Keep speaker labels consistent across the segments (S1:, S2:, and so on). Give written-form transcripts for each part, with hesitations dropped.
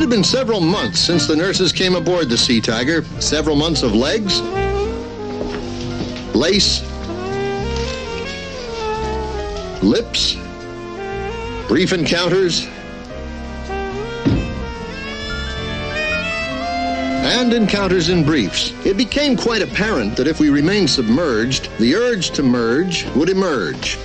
S1: had been several months since the nurses came aboard the Sea Tiger. Several months of legs, lace, lips, brief encounters, and encounters in briefs. It became quite apparent that if we remained submerged, the urge to merge would emerge.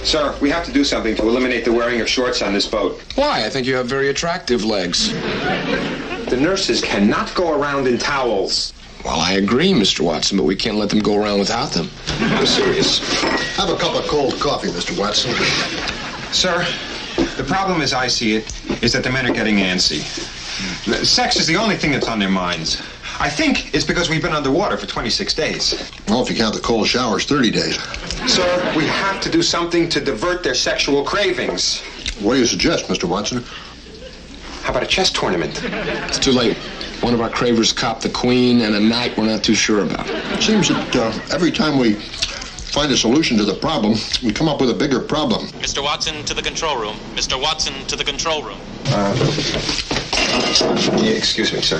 S2: Sir, we have to do something to eliminate the wearing of shorts on this boat.
S3: Why? I think you have very attractive legs.
S2: The nurses cannot go around in towels.
S3: Well, I agree, Mr. Watson, but we can't let them go around without them.
S1: I'm serious. Have a cup of cold coffee, Mr. Watson.
S2: Sir, the problem as I see it is that the men are getting antsy. Sex is the only thing that's on their minds. I think it's because we've been underwater for 26 days.
S1: Well, if you count the cold showers, 30 days.
S2: Sir, we have to do something to divert their sexual cravings.
S1: What do you suggest, Mr. Watson?
S2: How about a chess tournament?
S3: It's too late. One of our cravers copped the queen, and a knight we're not too sure about.
S1: It seems that every time we find a solution to the problem, we come up with a bigger problem.
S4: Mr. Watson, to the control room. Mr. Watson, to the control room.
S2: Excuse me, sir.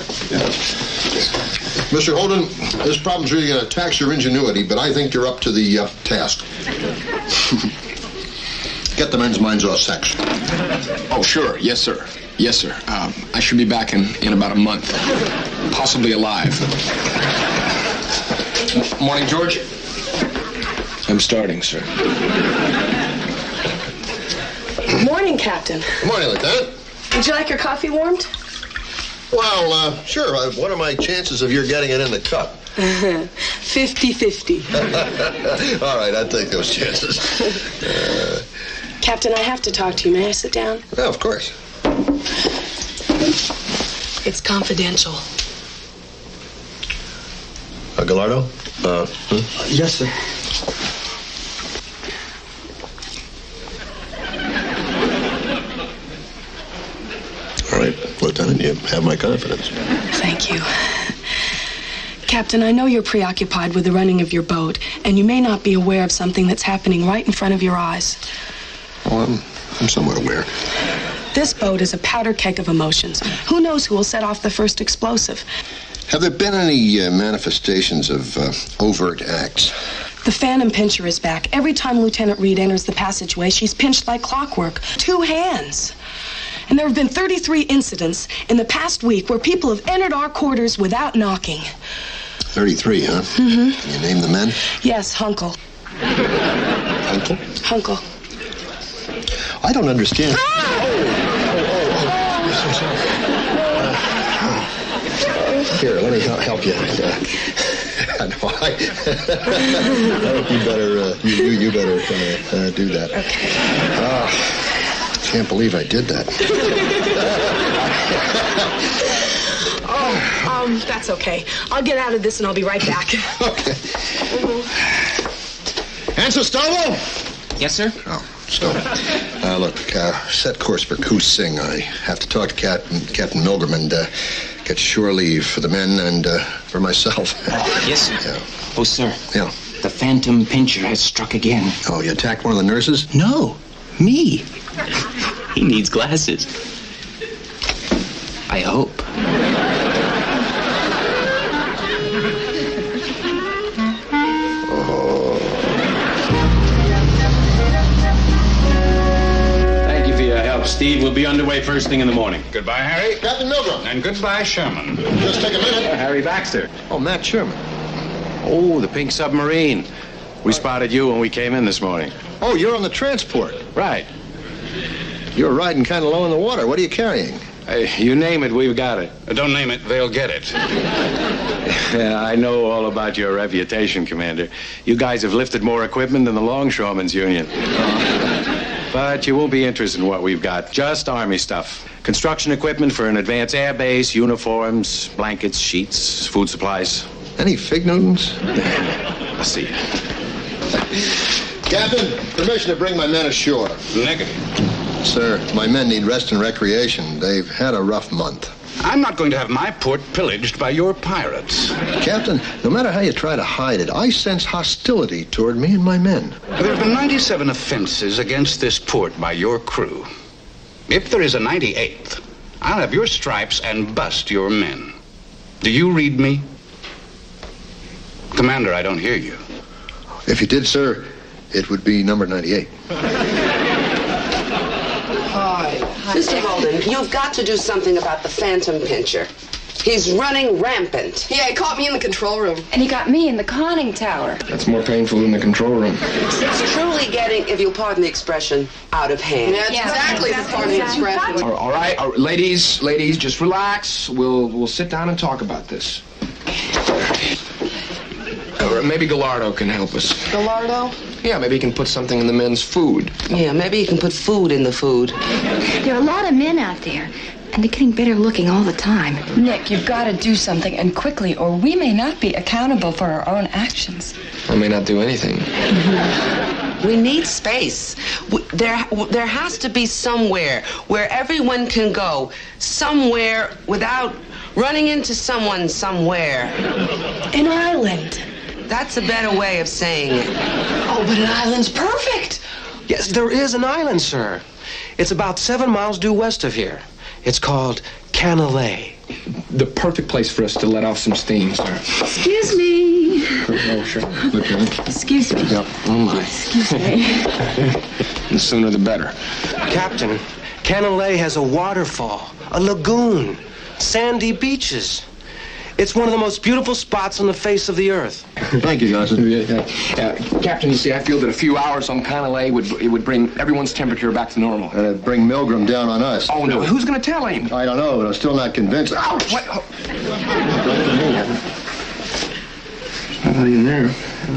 S1: Mr. Holden, this problem's really going to tax your ingenuity, but I think you're up to the task. Get the men's minds off sex.
S3: Oh, sure. Yes, sir. Yes, sir. I should be back in about a month. Possibly alive. Morning, George. I'm starting, sir.
S5: Morning, Captain.
S1: Good morning, Lieutenant.
S5: Would you like your coffee warmed?
S1: Well, sure. What are my chances of your getting it in the cup?
S5: 50-50.
S1: All right, I'll take those chances.
S5: Captain, I have to talk to you. May I sit down?
S1: Yeah, of course.
S5: It's confidential.
S1: Gallardo?
S6: Yes, sir.
S1: All right, Lieutenant, you have my confidence.
S5: Thank you. Captain, I know you're preoccupied with the running of your boat, and you may not be aware of something that's happening right in front of your eyes.
S1: Well, I'm somewhat aware.
S5: This boat is a powder keg of emotions. Who knows who will set off the first explosive?
S1: Have there been any manifestations of overt acts?
S5: The phantom pincher is back. Every time Lieutenant Reed enters the passageway, she's pinched like clockwork. 2 hands. And there have been 33 incidents in the past week where people have entered our quarters without knocking.
S1: 33, huh?
S5: Mm-hmm.
S1: Can you name the men?
S5: Yes, Hunkle.
S1: Uncle?
S5: Hunkle.
S1: I don't understand. Here, let me help you. I think you better, you better do that.
S5: Okay.
S1: Can't believe I did that.
S5: That's okay. I'll get out of this and I'll be right back.
S1: Okay. Answer, Stovall?
S4: Yes, sir?
S1: Oh, so, look, set course for Coos Sing. I have to talk to Captain Milgram and get shore leave for the men and for myself.
S4: Yes, sir.
S1: Yeah.
S4: Oh, sir.
S1: Yeah.
S4: The phantom pincher has struck again.
S1: Oh, you attacked one of the nurses?
S4: No, me. He needs glasses. I hope.
S7: Thank you for your help, Steve. We'll be underway first thing in the morning.
S8: Goodbye, Harry.
S1: Captain Milgram.
S8: And goodbye, Sherman.
S1: Just take a minute.
S7: Harry Baxter.
S1: Oh, Matt Sherman.
S7: Oh, the pink submarine. We spotted you when we came in this morning.
S1: Oh, you're on the transport.
S7: Right.
S1: You're riding kind of low in the water. What are you carrying?
S7: You name it, we've got it.
S8: Don't name it, they'll get it.
S7: Yeah, I know all about your reputation, Commander. You guys have lifted more equipment than the Longshoremen's Union. But you won't be interested in what we've got. Just Army stuff. Construction equipment for an advanced air base, uniforms, blankets, sheets, food supplies.
S1: Any fig Newtons?
S7: I'll see you.
S1: Captain, permission to bring my men ashore.
S8: Negative.
S1: Sir, my men need rest and recreation. They've had a rough month.
S8: I'm not going to have my port pillaged by your pirates.
S1: Captain, no matter how you try to hide it, I sense hostility toward me and my men.
S8: There have been 97 offenses against this port by your crew. If there is a 98th, I'll have your stripes and bust your men. Do you read me? Commander, I don't hear you.
S1: If you did, sir, it would be number 98.
S9: Mr. Holden, you've got to do something about the phantom pincher. He's running rampant.
S10: Yeah, he caught me in the control room.
S11: And he got me in the conning tower.
S3: That's more painful than the control room.
S9: It's truly getting, if you'll pardon the expression, out of hand.
S10: Yeah, exactly the pardon the expression.
S3: All right, ladies, just relax. We'll sit down and talk about this. Maybe Gallardo can help us.
S9: Gallardo?
S3: Yeah, maybe he can put something in the men's food.
S9: Yeah, maybe you can put food in the food.
S11: There are a lot of men out there, and they're getting better looking all the time.
S5: Nick, you've got to do something, and quickly, or we may not be accountable for our own actions.
S3: I may not do anything.
S9: We need space. There has to be somewhere where everyone can go. Somewhere without running into someone somewhere.
S5: An island.
S9: That's a better way of saying it.
S5: Oh, but an island's perfect.
S6: Yes, there is an island, sir. It's about 7 miles due west of here. It's called Canalay.
S3: The perfect place for us to let off some steam, sir.
S11: Excuse me.
S3: Oh, sure. Lieutenant.
S11: Excuse me.
S3: Yep. Oh, my.
S11: Excuse me.
S3: The sooner the better.
S6: Captain, Canalay has a waterfall, a lagoon, sandy beaches. It's one of the most beautiful spots on the face of the earth.
S1: Thank you, Johnson.
S3: Captain, you see, I feel that a few hours on Canalay would bring everyone's temperature back to normal.
S1: And it'd bring Milgram down on us.
S3: Oh, no. Who's going to tell him?
S1: I don't know, but I'm still not convinced.
S3: Ouch! What? Oh. Nobody in there.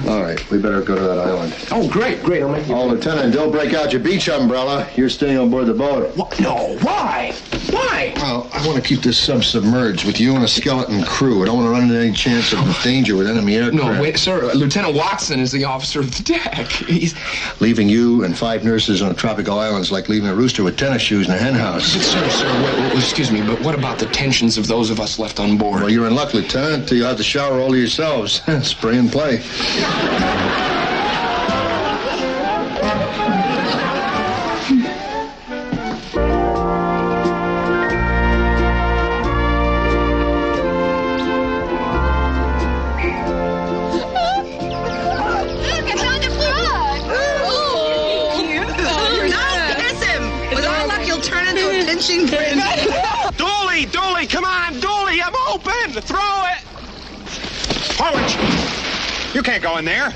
S1: All right, we better go to that island.
S3: Oh, great. I'll make you...
S1: Oh, Lieutenant, don't break out your beach umbrella. You're staying on board the boat.
S3: What? No, why? Why?
S1: Well, I want to keep this sub submerged with you and a skeleton crew. I don't want to run into any chance of danger with enemy aircraft.
S3: No, wait, sir. Lieutenant Watson is the officer of the deck. He's...
S1: Leaving you and 5 nurses on a tropical island is like leaving a rooster with tennis shoes in a hen house.
S3: But, sir, well, excuse me, but what about the tensions of those of us left on board?
S1: Well, you're in luck, Lieutenant. You'll have to shower all to yourselves. Spray and play.
S2: Dooley, come on, Dooley, I'm open! Throw it! Forward! You can't go in there.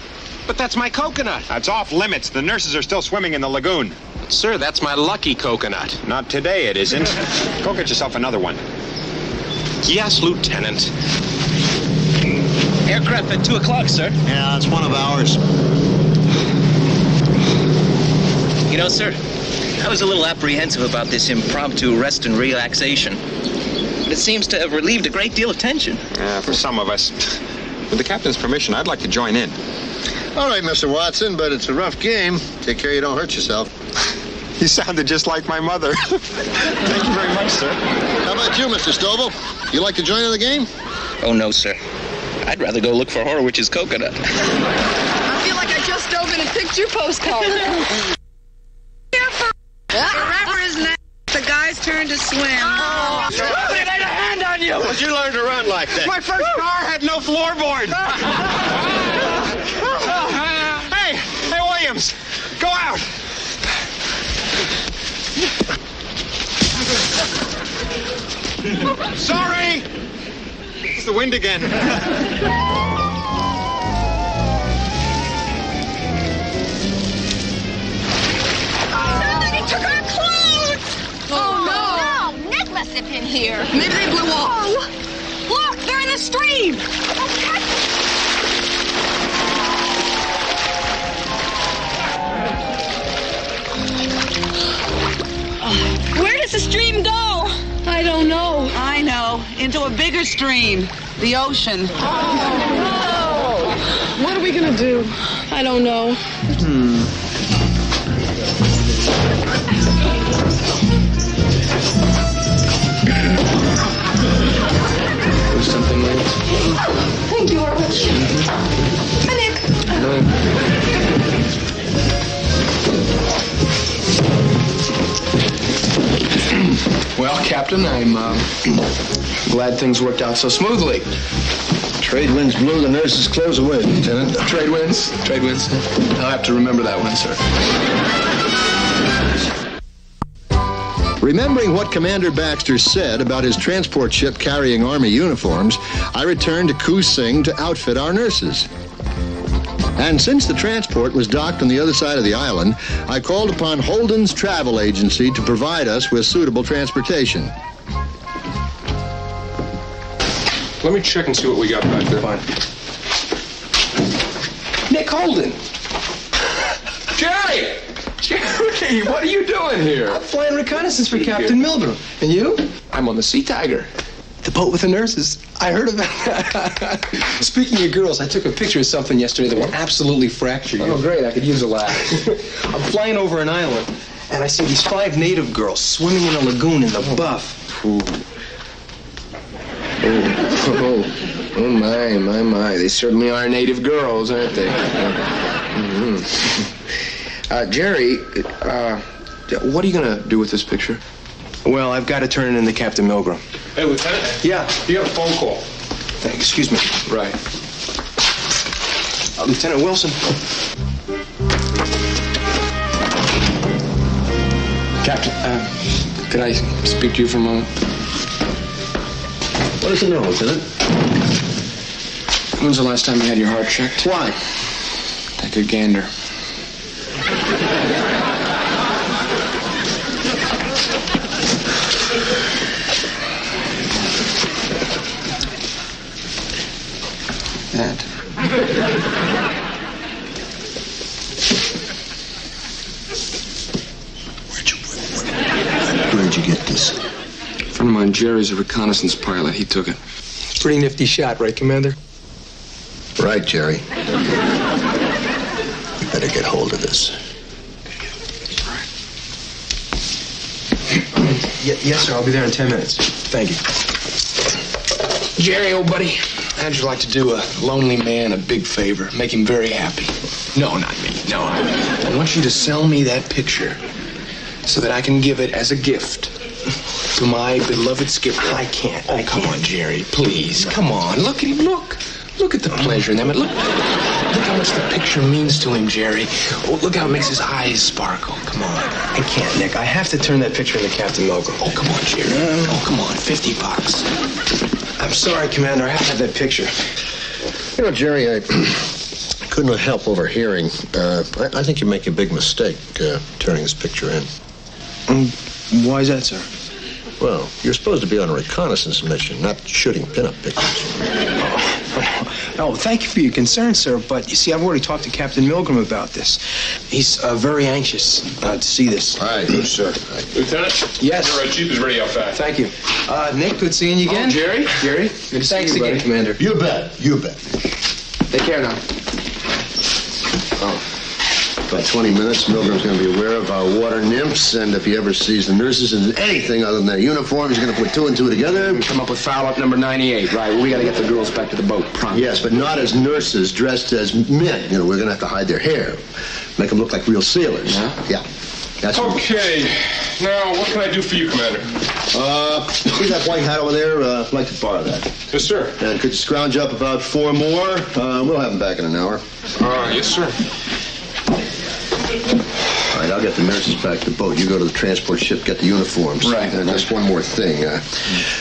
S8: But that's my coconut.
S2: That's off limits. The nurses are still swimming in the lagoon.
S8: Sir, that's my lucky coconut.
S2: Not today, it isn't. Go get yourself another one.
S8: Yes, Lieutenant.
S4: Aircraft at 2 o'clock, sir.
S12: Yeah, it's one of ours.
S4: You know, sir, I was a little apprehensive about this impromptu rest and relaxation. But it seems to have relieved a great deal of tension.
S2: For some of us. With the captain's permission, I'd like to join in.
S1: All right, Mr. Watson, but it's a rough game. Take care you don't hurt yourself.
S2: You sounded just like my mother. Thank you very much, sir.
S1: How about you, Mr. Stovall? You like to join in the game?
S4: Oh, no, sir. I'd rather go look for Horwich's coconut.
S10: I feel like I just dove in and picked your postcard. Wherever is next, the guy's turn to swim.
S2: Oh.
S10: They laid a hand on you.
S2: When'd you learn to run like that? My first car had no floorboard. Hey, Williams, go out. Sorry. It's the wind again.
S10: Somebody took our clothes. Oh, no.
S11: Nick must have been here.
S10: Maybe they blew off.
S11: Oh, look, they're in the stream.
S5: Where does the stream go? I don't know.
S9: I know. Into a bigger stream. The ocean.
S5: Oh, what are we gonna do? I don't know.
S3: There's something like...
S5: Thank you, Horwich. Hi, Nick.
S3: Well, Captain, Captain. I'm glad things worked out so smoothly.
S1: Trade winds blew the nurse's clothes away, Lieutenant.
S3: Trade winds? Trade winds. I'll have to remember that one, sir.
S1: Remembering what Commander Baxter said about his transport ship carrying Army uniforms, I returned to Koo Sing to outfit our nurses. And since the transport was docked on the other side of the island, I called upon Holden's Travel Agency to provide us with suitable transportation.
S3: Let me check and see what we got back there.
S6: Fine.
S3: Nick Holden! Jerry! Jerry, what are you doing here?
S6: I'm flying reconnaissance for Captain Milgram. And you?
S3: I'm on the Sea Tiger.
S6: The boat with the nurses. I heard about that. Speaking of girls, I took a picture of something yesterday that will absolutely fracture you.
S3: Oh, great. I could use a laugh.
S6: I'm flying over an island, and I see these 5 native girls swimming in a lagoon in the buff.
S3: Ooh. Oh, my. They certainly are native girls, aren't they? Mm-hmm. Jerry, what are you going to do with this picture?
S6: Well, I've got to turn it in to Captain Milgram.
S3: Hey, Lieutenant.
S6: Yeah?
S3: You got a phone call.
S6: Excuse me.
S3: Right.
S6: Lieutenant Wilson.
S3: Captain, could I speak to you for a moment?
S1: What does it know, Lieutenant?
S3: When's the last time you had your heart checked?
S1: Why?
S3: Take a gander. That.
S1: Where'd you get this?
S3: A friend of mine, Jerry's a reconnaissance pilot. He took it.
S6: Pretty nifty shot, right, Commander?
S1: Right, Jerry. You better get hold of this.
S6: Yes, sir. I'll be there in 10 minutes. Thank you.
S3: Jerry, old buddy, how'd you like to do a lonely man a big favor? Make him very happy. No, not me. No, I want you to sell me that picture so that I can give it as a gift to my beloved skipper.
S6: I can't.
S3: Oh, come on, Jerry, please. Come on. Look at him. Look at the pleasure in them. Look how much the picture means to him, Jerry. Oh, look how it makes his eyes sparkle. Come on.
S6: I can't, Nick. I have to turn that picture into Captain Milgram.
S3: Oh, come on, Jerry. Oh, come on. $50.
S6: I'm sorry, Commander. I have to have that picture.
S1: You know, Jerry, I couldn't help overhearing. I think you make a big mistake turning this picture in.
S6: Why is that, sir?
S1: Well, you're supposed to be on a reconnaissance mission, not shooting pinup pictures.
S6: Oh, thank you for your concern, sir. But you see, I've already talked to Captain Milgram about this. He's very anxious to see this.
S1: All right, yes, sir.
S8: Lieutenant?
S6: Yes.
S8: Your Jeep is ready out back.
S6: Thank you. Nick, good seeing you again.
S3: Oh, Jerry?
S6: Jerry,
S3: Good to see
S6: thanks
S3: you,
S6: again,
S3: buddy.
S6: Commander.
S1: You bet.
S3: Take care now.
S1: Oh. About 20 minutes, Milgram's going to be aware of our water nymphs, and if he ever sees the nurses in anything other than their uniform, he's going to put 2 and 2 together.
S3: Come up with foul-up number 98, right? We got to get the girls back to the boat, promptly.
S1: Yes, but not as nurses, dressed as men. You know, we're going to have to hide their hair, make them look like real sailors.
S3: Yeah?
S1: That's
S8: Okay. Now, what can I do for you, Commander?
S1: See that white hat over there? I'd like to borrow that.
S8: Yes, sir.
S1: And could you scrounge up about 4 more? We'll have them back in an hour.
S8: Yes, sir.
S1: All right, I'll get the nurses back to the boat. You go to the transport ship, get the uniforms.
S3: Right.
S1: And just one more thing.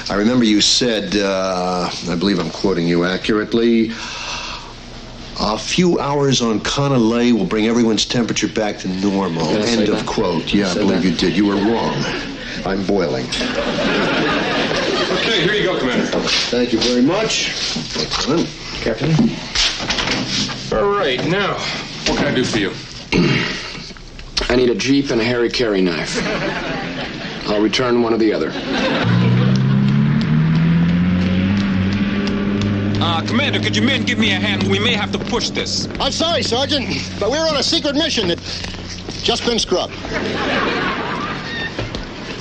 S1: I remember you said, I believe I'm quoting you accurately, a few hours on Conalay will bring everyone's temperature back to normal. End of quote. Yeah, I believe you did. You were wrong. I'm boiling.
S8: Okay, here you go, Commander.
S1: Thank you very much.
S3: Captain?
S8: All right, now, what can I do for you?
S3: I need a Jeep and a Harry Carry knife. I'll return one or the other.
S12: Commander, could you men give me a hand? We may have to push this.
S1: I'm sorry, Sergeant, but we're on a secret mission that just been scrubbed.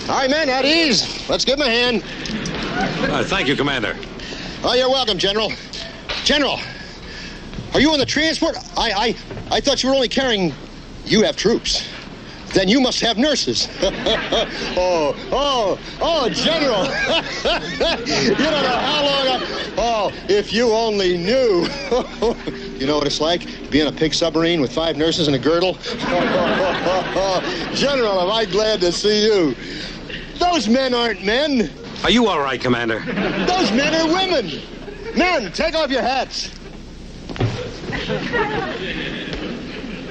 S1: All right, men, at ease. Let's give him a hand.
S12: Thank you, Commander.
S1: Oh, you're welcome, General. General, are you on the transport? I thought you were only carrying... You have troops. Then you must have nurses. Oh, General. You don't know how long if you only knew. You know what it's like to be in a pig submarine with 5 nurses and a girdle? General, am I glad to see you. Those men aren't men.
S6: Are you all right, Commander?
S1: Those men are women. Men, take off your hats.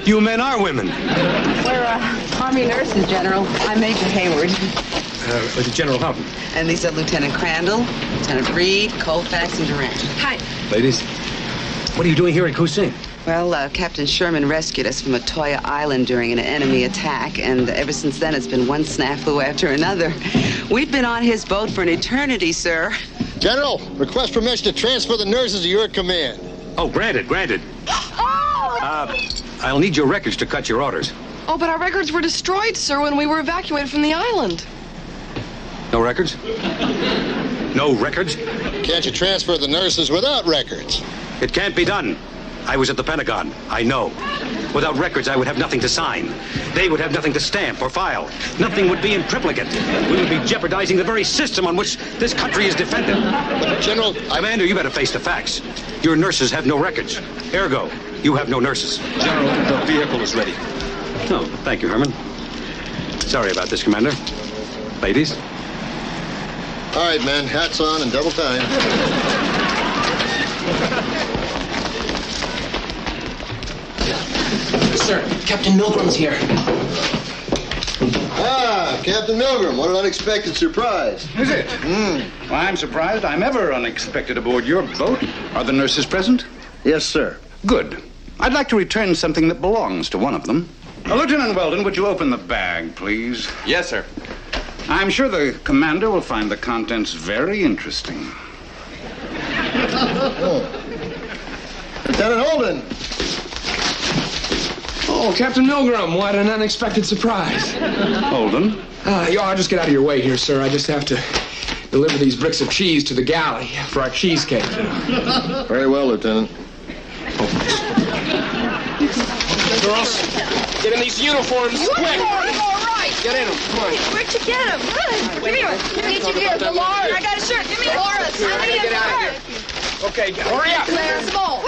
S6: You men are women.
S10: We're Army nurses, General. I'm Major Hayward.
S6: General Houghton.
S9: And these are Lieutenant Crandall, Lieutenant Reed, Colfax, and Durant.
S10: Hi.
S6: Ladies, what are you doing here in Kusing?
S9: Well, Captain Sherman rescued us from Atoya Island during an enemy attack, and ever since then it's been one snafu after another. We've been on his boat for an eternity, sir.
S1: General, request permission to transfer the nurses to your command.
S6: Oh, granted. I'll need your records to cut your orders.
S10: Oh, but our records were destroyed, sir, when we were evacuated from the island.
S6: No records? No records?
S1: Can't you transfer the nurses without records?
S6: It can't be done. I was at the Pentagon. I know. Without records, I would have nothing to sign. They would have nothing to stamp or file. Nothing would be in triplicate. We would be jeopardizing the very system on which this country is defended.
S1: But, General,
S6: Commander, you better face the facts. Your nurses have no records. Ergo, you have no nurses.
S12: General, the vehicle is ready.
S6: Oh, thank you, Herman. Sorry about this, Commander. Ladies?
S1: All right, men, hats on and double time.
S3: Sir, Captain Milgram's here.
S1: Ah, Captain Milgram, what an unexpected surprise.
S8: Is it? Well, I'm surprised I'm ever unexpected aboard your boat. Are the nurses present?
S1: Yes, sir.
S8: Good. I'd like to return something that belongs to one of them. Lieutenant Weldon, would you open the bag, please?
S3: Yes, sir.
S8: I'm sure the commander will find the contents very interesting.
S1: Lieutenant Holden.
S3: Oh, Captain Milgram, what an unexpected surprise.
S8: Holden?
S3: I'll just get out of your way here, sir. I just have to deliver these bricks of cheese to the galley for our cheesecake.
S1: Very well, Lieutenant.
S3: Girls, get in these uniforms, quick!
S10: All right.
S3: Get in them, come on.
S10: Where'd you get them? Good. Give me one. Where'd you get them? Dolores. I got a shirt. Give me a Dolores.
S3: Get out of here. Okay, hurry up.
S10: Claire's ball.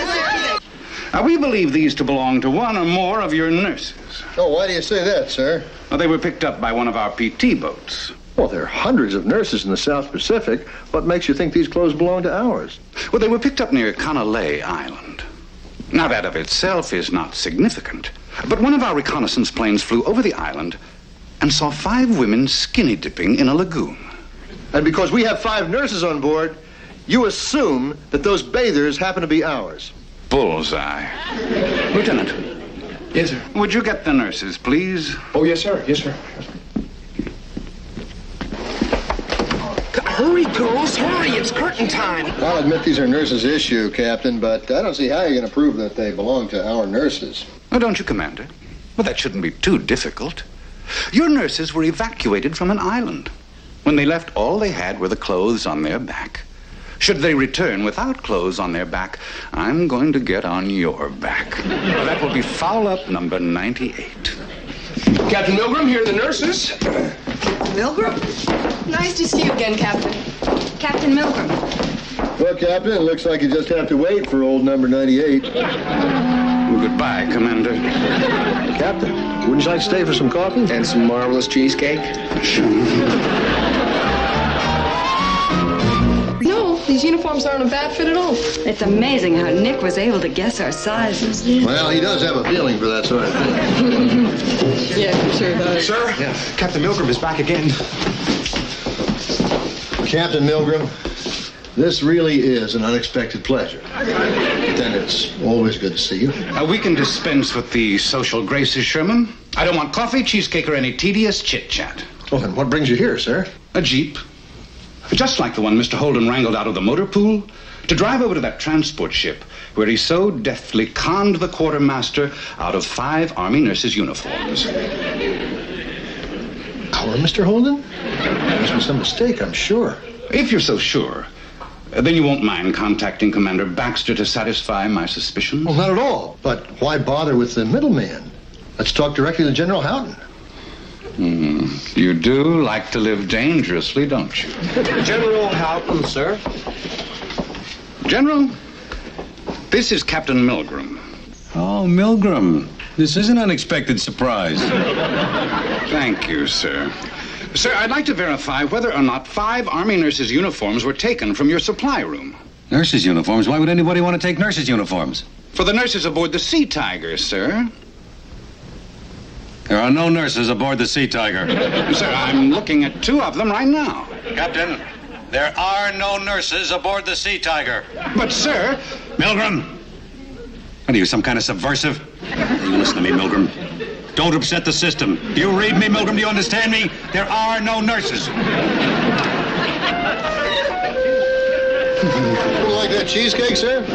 S8: We believe these to belong to one or more of your nurses.
S1: Oh, why do you say that, sir?
S8: Well, they were picked up by one of our PT boats.
S1: Well, there are hundreds of nurses in the South Pacific. What makes you think these clothes belong to ours?
S8: Well, they were picked up near Canalay Island. Now, that of itself is not significant. But one of our reconnaissance planes flew over the island and saw 5 women skinny dipping in a lagoon.
S1: And because we have 5 nurses on board, you assume that those bathers happen to be ours.
S8: Bullseye. Lieutenant.
S3: Yes, sir.
S8: Would you get the nurses, please?
S3: Oh, yes, sir. Yes, sir. Hurry, girls, hurry. It's curtain time.
S1: I'll admit these are nurses' issue, Captain, but I don't see how you're going to prove that they belong to our nurses.
S8: Oh, don't you, Commander? Well, that shouldn't be too difficult. Your nurses were evacuated from an island. When they left, all they had were the clothes on their back. Should they return without clothes on their back, I'm going to get on your back. That will be foul-up number 98.
S3: Captain Milgram, here are the nurses.
S9: Milgram?
S10: Nice to see you again, Captain.
S11: Captain Milgram.
S1: Well, Captain, it looks like you just have to wait for old number 98.
S8: Well, goodbye, Commander.
S1: Captain, wouldn't you like to stay for some coffee?
S3: And some marvelous cheesecake.
S10: No, these uniforms aren't a bad fit at all.
S11: It's amazing how Nick was able to guess our sizes.
S1: Well, he does have a feeling for that sort of thing.
S10: Yeah, he sure does.
S2: Sir? Yeah. Captain Milgram is back again.
S1: Captain Milgram, this really is an unexpected pleasure. Then it's always good to see you.
S8: We can dispense with the social graces, Sherman. I don't want coffee, cheesecake, or any tedious chit-chat.
S1: Well, then what brings you here, sir?
S8: A Jeep. Just like the one Mr. Holden wrangled out of the motor pool, to drive over to that transport ship where he so deftly conned the quartermaster out of 5 Army nurses' uniforms.
S1: Our Mr. Holden? There must be some mistake, I'm sure.
S8: If you're so sure, then you won't mind contacting Commander Baxter to satisfy my suspicions?
S1: Well, not at all. But why bother with the middleman? Let's talk directly to General Houghton.
S8: You do like to live dangerously, don't you?
S13: General Halpin, sir.
S8: General, this is Captain Milgram.
S6: Oh, Milgram. This is an unexpected surprise.
S8: Thank you, sir. Sir, I'd like to verify whether or not 5 Army nurses' uniforms were taken from your supply room.
S6: Nurses' uniforms? Why would anybody want to take nurses' uniforms?
S8: For the nurses aboard the Sea Tiger, sir.
S6: There are no nurses aboard the Sea Tiger.
S8: Sir, I'm looking at 2 of them right now.
S6: Captain, there are no nurses aboard the Sea Tiger.
S8: But, sir...
S6: Milgram! What are you, some kind of subversive? You listen to me, Milgram. Don't upset the system. Do you read me, Milgram? Do you understand me? There are no nurses.
S1: Like that cheesecake, sir?